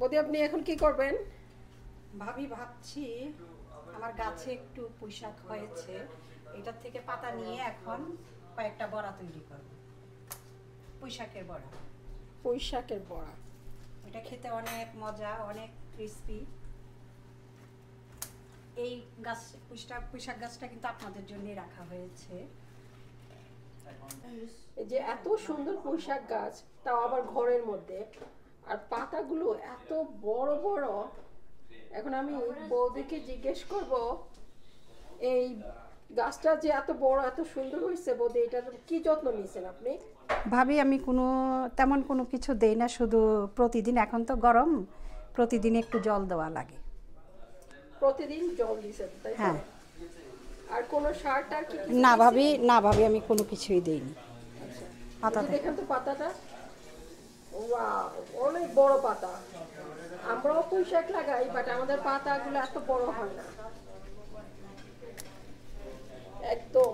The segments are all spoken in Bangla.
বৌদি আপনি এখন কি করবেন? ভাবি ভাবছি আমার গাছে একটু পুঁইশাক হয়েছে, এটার থেকে পাতা নিয়ে এখন কয়েকটা বড়া তৈরি করব। পুঁইশাকের বড়া। পুঁইশাকের বড়া। এটা খেতে অনেক মজা, অনেক ক্রিস্পি। এই গাছ পুঁইশাক গাছটা কিন্তু আপনাদের জন্যই রাখা হয়েছে। এই যে এত সুন্দর পুঁইশাক গাছ, তাও আবার ঘরের মধ্যে, আর পাতাগুলো এত বড় বড়। এখন আমি বৌদিকে জিজ্ঞেস করব, এই গাছটা যে এত বড় এত সুন্দর হয়েছে, বৌদি এটার কি যত্ন নিয়েছেন আপনি? ভাবি আমি তেমন কোনো কিছু দেই না, শুধু প্রতিদিন, এখন তো গরম, প্রতিদিন একটু জল দেওয়া লাগে। প্রতিদিন জল দিয়েছেন তাই তো? হ্যাঁ। আর কোনো সার টার কি? না ভাবি আমি কোনো কিছুই দেইনি। পাতা দেখেন তো পাতাটা, ওয়াও অনেক বড় পাতা। আমরাও পুঁইশাক লাগাই, বাট আমাদের পাতাগুলো এত বড় হয় না। একদম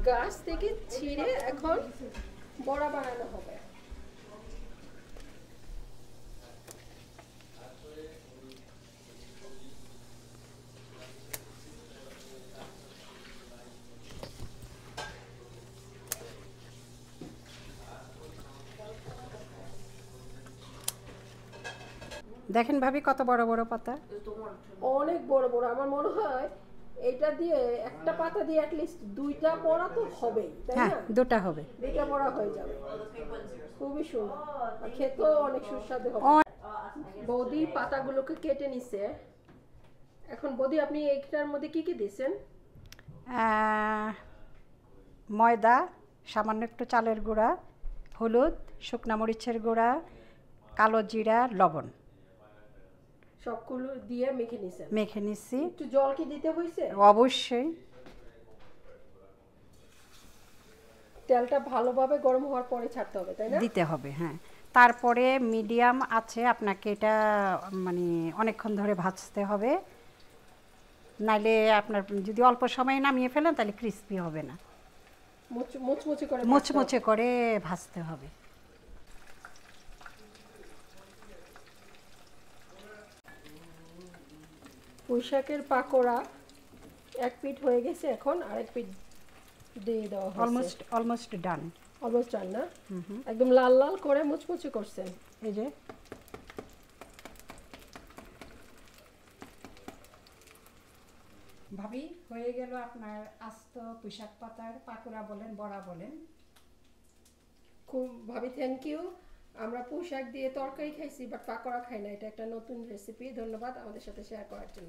গাছ থেকে ছিঁড়ে এখন বড়া বানানো হবে। দেখেন ভাবি কত বড় বড় পাতা, অনেক বড় বড়। আমার মনে হয় এটা দিয়ে একটা পাতা দিয়ে অ্যাটলিস্ট দুইটা বড়া তো হবেই, তাই হ্যাঁ না? দুটা হবে। দুইটা বড়া হয়ে যাবে। খুবই সুন্দর, আর খেতেও অনেক সুস্বাদু হবে। বৌদি পাতাগুলোকে কেটে নিছে। এখন বৌদি আপনি এইটার মধ্যে কি কি দিয়েছেন? ময়দা, সামান্য একটু চালের গুঁড়া, হলুদ, শুকনা মরিচের গুঁড়া, কালো জিরা, লবণ সবগুলো দিয়ে মেখে নিছেন? মেখে নিচ্ছি। একটু জল কি দিতে হয়েছে? অবশ্যই। তেলটা ভালোভাবে গরম হওয়ার পরে ছাড়তে হবে, তাই না? দিতে হবে, হ্যাঁ। তারপরে মিডিয়াম আছে আপনাকে এটা মানে অনেকক্ষণ ধরে ভাজতে হবে, নাইলে আপনার যদি অল্প সময়ে নামিয়ে ফেলেন তাহলে ক্রিস্পি হবে না। মুচমুচে করে ভাজতে হবে। পুঁইশাকের পাকোড়া এক পিঠ হয়ে গেছে, এখন আরেক পিঠ দিয়ে দেওয়া হচ্ছে। Almost done. অলমোস্ট ডান না? একদম লাল লাল করে মুচমুচে করছেন। এই যে ভাবি হয়ে গেল আপনার আস্ত পুঁইশাক পাতার পাকোড়া বলেন, বড়া বলেন। খুব ভাবি, থ্যাংক ইউ। আমরা পুঁইশাক দিয়ে তরকারি খাইছি, বাট পাকোড়া খাই না। এটা একটা নতুন রেসিপি। ধন্যবাদ আমাদের সাথে শেয়ার করার জন্য।